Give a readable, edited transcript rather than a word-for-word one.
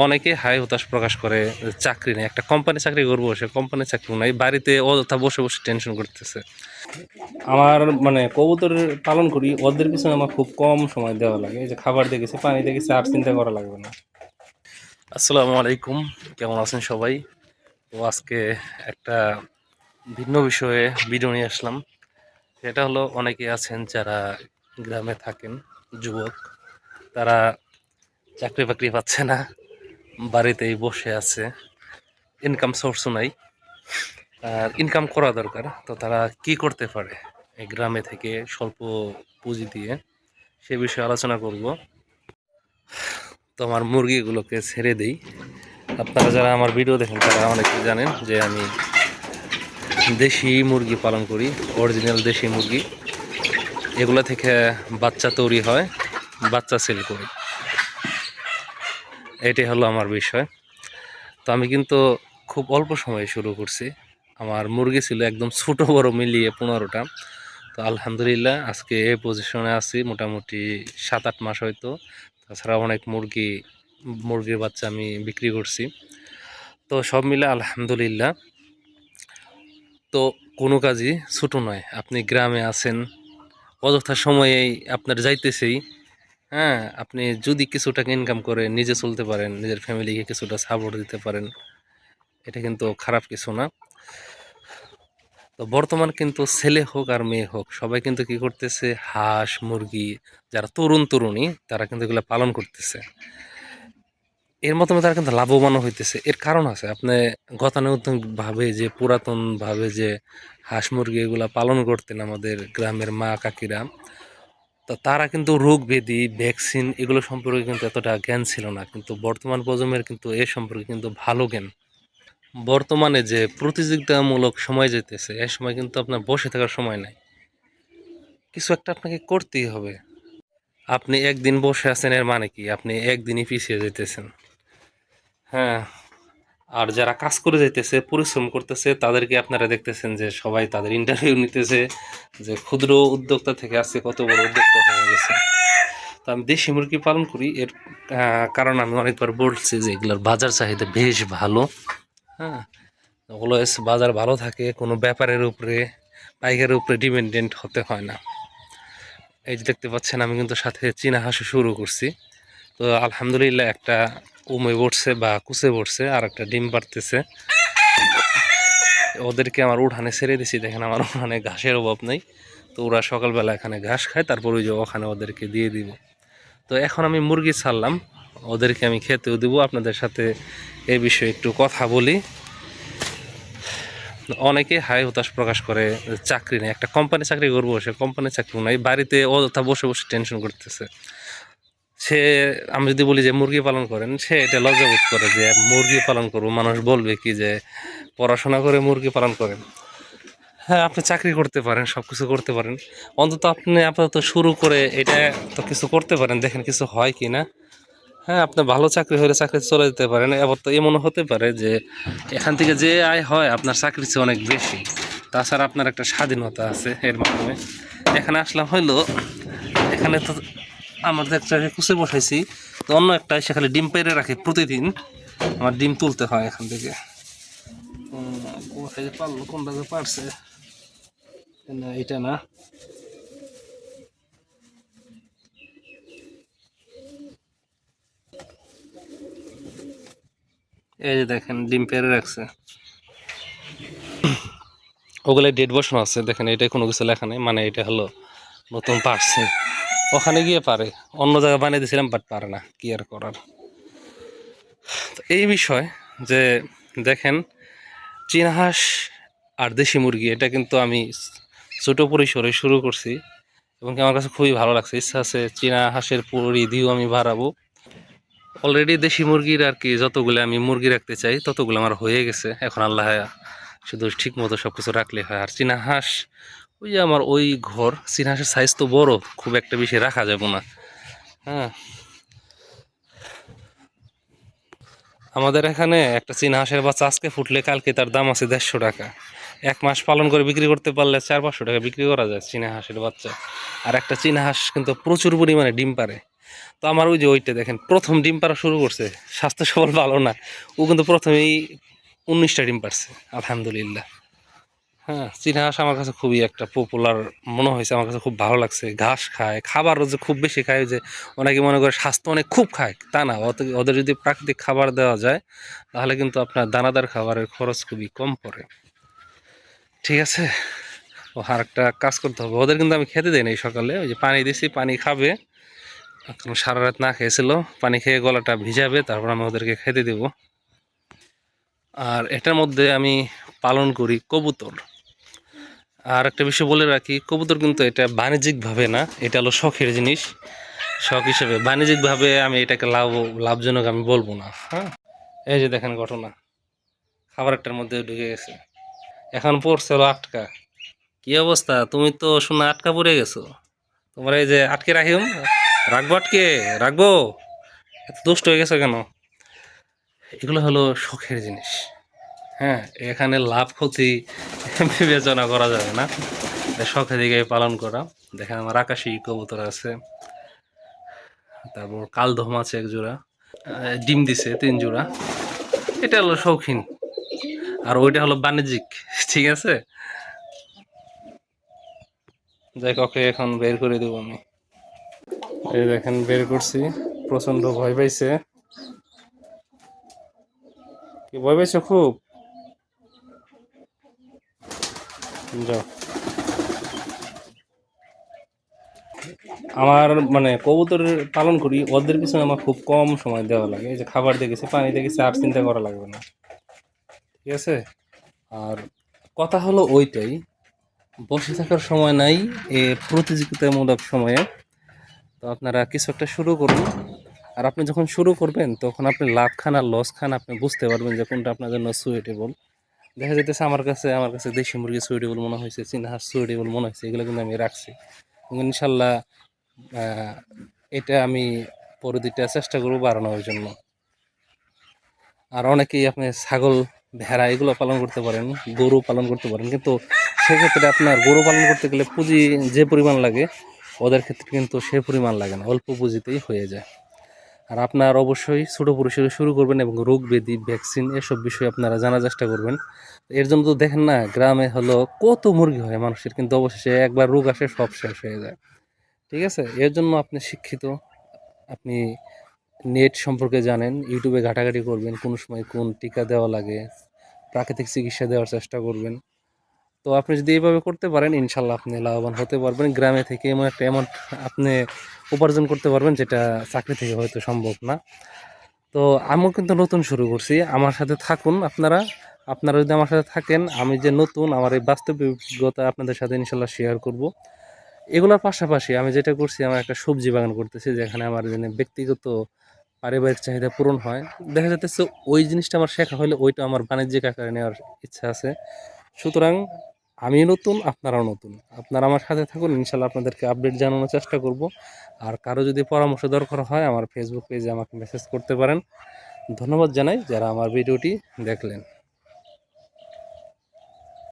অনেকে হাই হতাশ প্রকাশ করে যে চাকরি নেই, একটা কোম্পানি চাকরি করবো, সে কোম্পানি চাকরি নাই, বাড়িতে অযথা বসে বসে টেনশন করতেছে। আমার মানে কবুতর পালন করি, ওদের পিছনে আমার খুব কম সময় দেওয়া লাগে, এই যে খাবার দিয়ে গেছে, পানি দিয়ে গেছে, আর চিন্তা করা লাগবে না। আসসালামু আলাইকুম, কেমন আছেন সবাই? তো আজকে একটা ভিন্ন বিষয়ে ভিডিও নিয়ে আসলাম। সেটা হলো, অনেকে আছেন যারা গ্রামে থাকেন, যুবক, তারা চাকরি বাকরি পাচ্ছে না, বাড়িতেই বসে আছে, ইনকাম সোর্সও নাই, আর ইনকাম করা দরকার। তো তারা কি করতে পারে এই গ্রামে থেকে স্বল্প পুঁজি দিয়ে, সে বিষয়ে আলোচনা করব। তো আমার মুরগিগুলোকে ছেড়ে দিই। আপনারা যারা আমার ভিডিও দেখেন তারা অনেকেই জানেন যে আমি দেশি মুরগি পালন করি, অরিজিনাল দেশি মুরগি। এগুলো থেকে বাচ্চা তৈরি হয়, বাচ্চা সেল করি, এটাই হলো আমার বিষয়। তো আমি কিন্তু খুব অল্প সময়ে শুরু করছি। আমার মুরগি ছিল একদম ছোট বড় মিলিয়ে 15টা। তো আলহামদুলিল্লাহ আজকে এই পজিশনে আছি, মোটামুটি 7-8 মাস হয়তো। তাছাড়া অনেক মুরগির বাচ্চা আমি বিক্রি করছি। তো সব মিলে আলহামদুলিল্লাহ। তো কোনো কাজই ছোট নয়। আপনি গ্রামে আছেন, অযথা সময়েই আপনার যাইতেছেই। হ্যাঁ, আপনি যদি কিছু টাকা ইনকাম করে নিজে চলতে পারেন, নিজের ফ্যামিলিকে কিছুটা সাপোর্ট দিতে পারেন, এটা কিন্তু খারাপ কিছু না। তো বর্তমান কিন্তু ছেলে হোক আর মেয়ে হোক, সবাই কিন্তু কি করতেছে, হাঁস মুরগি, যারা তরুণ তরুণী তারা কিন্তু এগুলো পালন করতেছে। এর মাধ্যমে তারা কিন্তু লাভবানও হইতেছে। এর কারণ আছে, আপনি গতানুগতিক ভাবে যে পুরাতন ভাবে যে হাঁস মুরগি এগুলা পালন করতেন আমাদের গ্রামের মা কাকিরা, তো তারা কিন্তু রোগ ব্যাধি ভ্যাকসিন এগুলো সম্পর্কে কিন্তু এতটা জ্ঞান ছিল না। কিন্তু বর্তমান প্রজন্মের কিন্তু এ সম্পর্কে কিন্তু ভালো জ্ঞান। বর্তমানে যে প্রতিযোগিতামূলক সময় যেতেছে, এ সময় কিন্তু আপনার বসে থাকার সময় নাই, কিছু একটা আপনাকে করতেই হবে। আপনি একদিন বসে আছেন এর মানে কি, আপনি একদিনই পিছিয়ে যেতেছেন। হ্যাঁ, আর যারা কাজ করে যাইতেছে, পরিশ্রম করতেছে, তাদেরকে আপনারা দেখতেছেন যে সবাই তাদের ইন্টারভিউ নিতেছে, যে ক্ষুদ্র উদ্যোক্তা থেকে আজকে কত বড় উদ্যোক্তা হয়ে গেছে। তো আমি দেশি মুরগি পালন করি, এর কারণ আমি অনেকবার বলছি যে এগুলোর বাজার চাহিদা বেশ ভালো। হ্যাঁ, অলওয়েজ বাজার ভালো থাকে, কোনো ব্যাপারের উপরে পাইকারের উপরে ডিপেন্ডেন্ট হতে হয় না। এই যে দেখতে পাচ্ছেন, আমি কিন্তু সাথে চীনা হাঁসও শুরু করছি। তো আলহামদুলিল্লাহ একটা উমে পড়ছে বা কুচে পড়ছে, আর একটা ডিম পারতেছে। ওদেরকে আমার উঠানে ছেড়ে দিছি, দেখেন আমার উঠানে ঘাসের অভাব নেই। তো ওরা সকালবেলা এখানে ঘাস খায়, তারপর ওই যে ওখানে ওদেরকে দিয়ে দিব। তো এখন আমি মুরগি ছাড়লাম, ওদেরকে আমি খেতেও দিব। আপনাদের সাথে এই বিষয়ে একটু কথা বলি। অনেকে হাই হতাশ প্রকাশ করে যে চাকরি নেই, একটা কোম্পানি চাকরি করবো, সে কোম্পানি চাকরি নাই, বাড়িতে অযথা বসে বসে টেনশন করতেছে। সে, আমি যদি বলি যে মুরগি পালন করেন, সে এটা লজ্জাবোধ করে যে মুরগি পালন করবো, মানুষ বলবে কি যে পড়াশোনা করে মুরগি পালন করেন। হ্যাঁ, আপনি চাকরি করতে পারেন, সব কিছু করতে পারেন, অন্তত আপনি আপাতত শুরু করে এটা তো কিছু করতে পারেন, দেখেন কিছু হয় কি না। হ্যাঁ, আপনার ভালো চাকরি হলে চাকরি চলে যেতে পারেন। এবার তো এমনও হতে পারে যে এখান থেকে যে আয় হয় আপনার চাকরির চেয়ে অনেক বেশি। তাছাড়া আপনার একটা স্বাধীনতা আছে এর মাধ্যমে। এখানে আসলাম হইলো, এখানে তো আমার একটা কুচে বসাইছি, তো অন্য একটা এসে খালি ডিম পেড়ে রাখে প্রতিদিন, আমার ডিম তুলতে হয় এখান থেকে। কোথায় যে পারলো, কোনটা যে পারছে, না এটা না, এই যে দেখেন ডিম পেড়ে রাখছে, ওগুলো ডেট বসানো আছে, দেখেন এটা কোনো কিছু লেখা নেই, মানে এটা হলো নতুন পারছে। ওখানে গিয়ে পারে, অন্য জায়গায় বানিয়ে দিয়েছিলাম বাট পারে না, কি আর করার। তো এই বিষয় যে দেখেন, চীনা হাঁস আর দেশি মুরগি এটা কিন্তু আমি ছোট পরিসরে শুরু করছি, এবং কি আমার কাছে খুবই ভালো লাগছে। ইচ্ছা আছে চীনা হাঁসের পরিধিও আমি বাড়াবো। অলরেডি দেশি মুরগির আর কি যতগুলো আমি মুরগি রাখতে চাই ততগুলো আমার হয়ে গেছে, এখন আল্লাহ শুধু ঠিক মতো সব কিছু রাখলে হয়। আর চীনা হাঁস, ওই যে আমার ওই ঘর, চীনা হাঁসের সাইজ তো বড়, খুব একটা বেশি রাখা যাবে না। হ্যাঁ, আমাদের এখানে একটা চীনা হাঁসের বাচ্চা আজকে ফুটলে কালকে তার দাম আছে 150 টাকা। 1 মাস পালন করে বিক্রি করতে পারলে 400-500 টাকা বিক্রি করা যায় চীনা হাঁসের বাচ্চা। আর একটা চীনা হাঁস কিন্তু প্রচুর পরিমাণে ডিম পারে। তো আমার ওই যে ওইটা দেখেন প্রথম ডিম পাড়া শুরু করছে, স্বাস্থ্য সবল ভালো না, ও কিন্তু প্রথমেই 19টা ডিম পারছে আলহামদুলিল্লাহ। হ্যাঁ, চীনা হাঁস আমার কাছে খুবই একটা পপুলার মনে হয়েছে, আমার কাছে খুব ভালো লাগছে। ঘাস খায়, খাবারও যে খুব বেশি খায়, যে অনেকে মনে করে স্বাস্থ্য অনেক খুব খায়, তা না। ওদের যদি প্রাকৃতিক খাবার দেওয়া যায় তাহলে কিন্তু আপনার দানাদার খাবারের খরচ খুবই কম পড়ে। ঠিক আছে, ও আর একটা কাজ করতে হবে, ওদের কিন্তু আমি খেতে দিই নাই সকালে, ওই যে পানি দিছি, পানি খাবে, এখন সারা রাত না খেয়েছিল, পানি খেয়ে গলাটা ভিজাবে, তারপর আমি ওদেরকে খেতে দেব। আর এটার মধ্যে আমি পালন করি কবুতর। আর একটা বিষয় বলে রাখি, কবুতর কিন্তু এটা বাণিজ্যিকভাবে না, এটা হলো শখের জিনিস। শখ হিসেবে, বাণিজ্যিকভাবে আমি এটাকে লাভজনক আমি বলবো না। হ্যাঁ, এই যে দেখেন ঘটনা, খাবার একটার মধ্যে ঢুকে গেছে, এখন পড়ছে হলো আটকা। কি অবস্থা, তুমি তো শোনা আটকা পড়ে গেছো, তোমার এই যে আটকে রাখিম, রাখবো আটকে রাখবো, এত দুষ্ট হয়ে গেছো কেন? এগুলো হলো শখের জিনিস। হ্যাঁ, এখানে লাভ ক্ষতি বিবেচনা করা যাবে না, শখের দিকে পালন করা। দেখেন আমার আকাশি কবুতর আছে, তারপর কালদম আছে এক জোড়া, ডিম দিছে 3 জোড়া। এটা হলো শৌখিন, আর ওইটা হলো বাণিজ্যিক। ঠিক আছে, যাই ওকে এখন বের করে দেবো আমি। এই দেখেন বের করছি, প্রচন্ড ভয় পাইছে। কি ভয় পাইছো খুব? যাও। আমার মানে কবুতর পালন করি, ওদের পিছনে আমার খুব কম সময় দেওয়া লাগে। এই যে খাবার দেখেছি, পানি দেখেছি, আর চিন্তা করা লাগবে না। ঠিক আছে, আর কথা হলো ওইটাই, বসে থাকার সময় নাই এ প্রতিযোগিতামূলক সময়ে। তো আপনারা কিছু একটা শুরু করুন, আর আপনি যখন শুরু করবেন তখন আপনি লাভ খান আর লস খান আপনি বুঝতে পারবেন যে কোনটা আপনার জন্য সুইটেবল। দেখা যেতেছে আমার কাছে দেশি মুরগি সুইটেবল মনে হয়েছে, চীনা হাঁস সুইটেবল মনে হয়েছে, এগুলো কিন্তু আমি রাখছি। এবং ইনশাল্লাহ এটা আমি পরে দুইটা চেষ্টা করবো বাড়ানোর জন্য। আর অনেকেই আপনি ছাগল, ভেড়া এগুলো পালন করতে পারেন, গরু পালন করতে পারেন, কিন্তু সেক্ষেত্রে আপনার গরু পালন করতে গেলে পুঁজি যে পরিমাণ লাগে, ওদের ক্ষেত্রে কিন্তু সে পরিমাণ লাগে না, অল্প পুঁজিতেই হয়ে যায়। আর আপনার অবশ্যই ছোটো পরিসরে শুরু করবেন এবং রোগ ব্যাধি, ভ্যাকসিন এসব বিষয়ে আপনারা জানার চেষ্টা করবেন। এর জন্য তো দেখেন না, গ্রামে হলো কত মুরগি হয় মানুষের, কিন্তু অবশেষে একবার রোগ আসে সব শেষ হয়ে যায়। ঠিক আছে, এর জন্য আপনি শিক্ষিত, আপনি নেট সম্পর্কে জানেন, ইউটিউবে ঘাটাঘাটি করবেন, কোন সময় কোন টিকা দেওয়া লাগে, প্রাকৃতিক চিকিৎসা দেওয়ার চেষ্টা করবেন। তো আপনি যদি এইভাবে করতে পারেন ইনশাল্লাহ আপনি লাভবান হতে পারবেন। গ্রামে থেকে এমন একটা অ্যামাউন্ট আপনি উপার্জন করতে পারবেন যেটা চাকরি থেকে হয়তো সম্ভব না। তো আমিও কিন্তু নতুন শুরু করছি, আমার সাথে থাকুন আপনারা। আপনারা যদি আমার সাথে থাকেন, আমি যে নতুন, আমার এই বাস্তব অভিজ্ঞতা আপনাদের সাথে ইনশাল্লাহ শেয়ার করব। এগুলোর পাশাপাশি আমি যেটা করছি, আমার একটা সবজি বাগান করতেছি, যেখানে আমার ব্যক্তিগত পারিবারিক চাহিদা পূরণ হয়। দেখা যাচ্ছে ওই জিনিসটা আমার শেখা হলে ওইটা আমার বাণিজ্যিক আকারে নেওয়ার ইচ্ছা আছে। সুতরাং আমি নতুন, আপনারাও নতুন, আপনারা আমার সাথে থাকুন, ইনশাল্লাহ আপনাদেরকে আপডেট জানানোর চেষ্টা করব। আর কারো যদি পরামর্শ দরকার হয় আমার ফেসবুক পেজে আমাকে মেসেজ করতে পারেন। ধন্যবাদ জানাই যারা আমার ভিডিওটি দেখলেন।